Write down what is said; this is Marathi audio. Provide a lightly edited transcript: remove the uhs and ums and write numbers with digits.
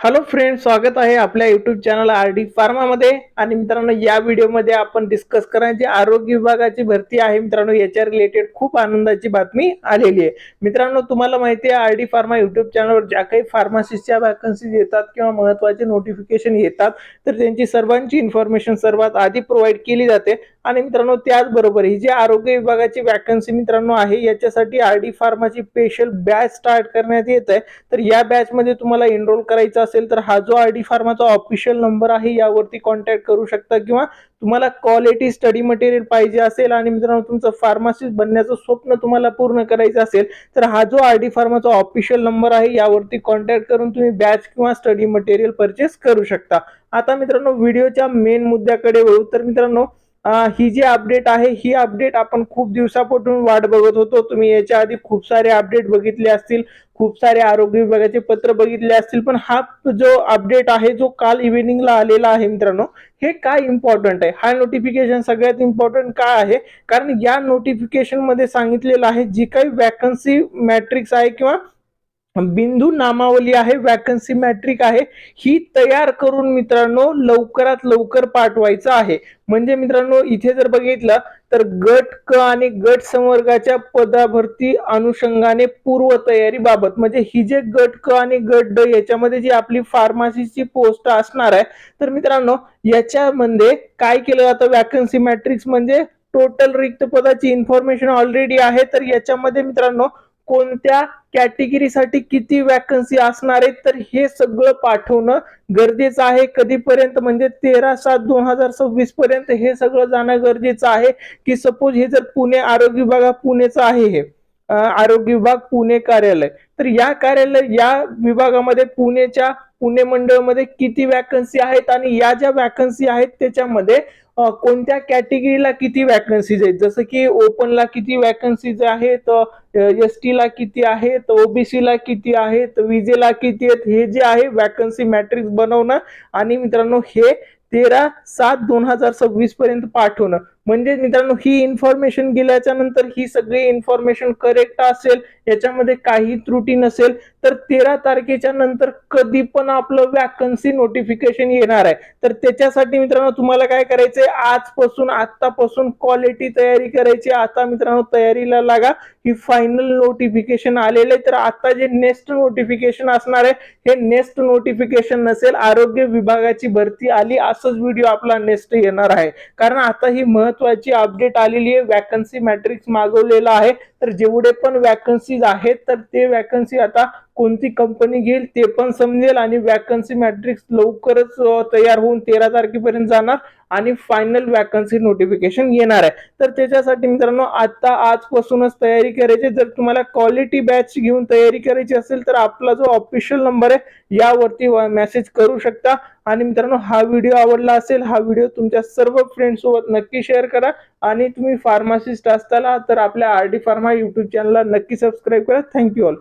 हॅलो फ्रेंड्स, स्वागत आहे आपल्या युट्यूब चॅनल आरडी फार्मामध्ये. आणि मित्रांनो, या व्हिडिओमध्ये आपण डिस्कस करायची आरोग्य विभागाची भरती आहे. मित्रांनो, याच्या रिलेटेड खूप आनंदाची बातमी आलेली आहे. मित्रांनो, तुम्हाला माहिती आहे आरडी फार्मा युट्यूब चॅनलवर ज्या काही फार्मासिस्टच्या वॅकन्सीज येतात किंवा महत्त्वाचे नोटिफिकेशन येतात, तर त्यांची सर्वांची इन्फॉर्मेशन सर्वात आधी प्रोव्हाइड केली जाते. आणि मित्रांनो, त्याचबरोबर ही जी आरोग्य विभागाची वॅकन्सी मित्रांनो आहे, याच्यासाठी आरडी फार्माची स्पेशल बॅच स्टार्ट करण्यात येत आहे. तर या बॅच मध्ये तुम्हाला एनरोल करायचं असेल तर हा जो आरडी फार्माचा ऑफिशियल नंबर आहे यावरती कॉन्टॅक्ट करू शकता, किंवा तुम्हाला क्वालिटी स्टडी मटेरियल पाहिजे असेल आणि मित्रांनो तुमचं फार्मासिस्ट बनण्याचं स्वप्न तुम्हाला पूर्ण करायचं असेल तर हा जो आरडी फार्माचा ऑफिशियल नंबर आहे यावरती कॉन्टॅक्ट करून तुम्ही बॅच किंवा स्टडी मटेरियल परचेस करू शकता. आता मित्रांनो, व्हिडिओच्या मेन मुद्द्याकडे वळू. तर मित्रांनो, ही जी अपडेट आहे ही अपडेट आपण खूप दिवसापासून वाट बघत होतो. तुम्ही याच्या आधी खूप सारे अपडेट बघितले असतील, खूप सारे आरोग्य विभागाचे पत्र बघितले असतील, पण हा जो अपडेट आहे जो काल इव्हिनिंगला आलेला आहे मित्रांनो, हे काय इम्पॉर्टंट आहे, हा नोटिफिकेशन सगळ्यात इम्पॉर्टंट का आहे? कारण या नोटिफिकेशन मध्ये सांगितलेलं आहे जी काही वॅकन्सी मॅट्रिक्स आहे किंवा बिंदू नामावली आहे, वॅकन्सी मॅट्रिक आहे, ही तयार करून मित्रांनो लवकरात लवकर पाठवायचं आहे. म्हणजे मित्रांनो, इथे जर बघितलं तर गट क आणि गट संवर्गाच्या पदाभरती अनुषंगाने पूर्व तयारी बाबत, म्हणजे ही जे गट क आणि गट ड याच्यामध्ये जी आपली फार्मसीची पोस्ट असणार आहे, तर मित्रांनो याच्यामध्ये काय केलं जातं, वॅकन्सी मॅट्रिक्स म्हणजे टोटल रिक्त पदाची इन्फॉर्मेशन ऑलरेडी आहे. तर याच्यामध्ये मित्रांनो कोणत्या कॅटेगरीसाठी किती वॅकन्सी असणार आहेत, तर हे सगळं पाठवणं गरजेचं आहे. कधीपर्यंत, म्हणजे 13/7/2026 पर्यंत हे सगळं जाणं गरजेचं आहे. की सपोज हे जर पुणे आरोग्य विभाग पुणेचं आहे, हे आरोग्य विभाग पुणे कार्यालय, तर या कार्यालय या विभागामध्ये पुणे मंडळमध्ये किती वॅकन्सी आहेत आणि या ज्या वॅकन्सी आहेत त्याच्यामध्ये कोणत्या कॅटेगरीला किती वॅकन्सीज आहेत, जसं की ओपनला किती वॅकन्सीज आहेत, एसटी ला किती आहेत, ओबीसी ला किती आहेत, विजेला किती आहेत, हे जे आहे वॅकन्सी मॅट्रिक्स बनवणं आणि मित्रांनो हे 13/7/2026 पर्यंत पाठवणं. म्हणजे मित्रांनो ही इन्फॉर्मेशन गेल्याच्या नंतर ही सगळी इन्फॉर्मेशन करेक्ट असेल, याच्यामध्ये काही त्रुटी नसेल, तर 13 तारखेच्या नंतर कधी पण आपलं वॅकन्सी नोटिफिकेशन येणार आहे. तर त्याच्यासाठी मित्रांनो तुम्हाला काय करायचंय, आजपासून आतापासून क्वालिटी तयारी करायची. आता मित्रांनो तयारीला लागा. ही फायनल नोटिफिकेशन आलेलं आहे. तर आता जे नेक्स्ट नोटिफिकेशन असणार आहे, हे नेक्स्ट नोटिफिकेशन नसेल, आरोग्य विभागाची भरती आली असंच व्हिडिओ आपला नेक्स्ट येणार आहे. कारण आता ही महत्वाची अपडेट आलेली आहे, वॅकन्सी मॅट्रिक्स मागवलेला आहे. तर जेवढे पण वॅकन्सीज आहेत तर ते वॅकन्सी आता कोणती कंपनी घेईल ते पण समजेल आणि वॅकन्सी मॅट्रिक्स लवकरच तयार होऊन 13 तारखेपर्यंत जाणार आणि फायनल वॅकन्सी नोटिफिकेशन येणार आहे. तर त्याच्यासाठी मित्रांनो आता आजपासूनच तयारी करायची. जर तुम्हाला क्वालिटी बॅच घेऊन तयारी करायची असेल तर आपला जो ऑफिशियल नंबर आहे यावरती मेसेज करू शकता. आणि मित्रांनो, हा व्हिडिओ आवडला असेल, हा व्हिडिओ तुमच्या सर्व फ्रेंड्स सोबत नक्की शेअर करा. आणि तुम्ही फार्मासिस्ट असताना तर आपल्या आरडी फार्मा युट्यूब चॅनलला नक्की सबस्क्राईब करा. Thank you all.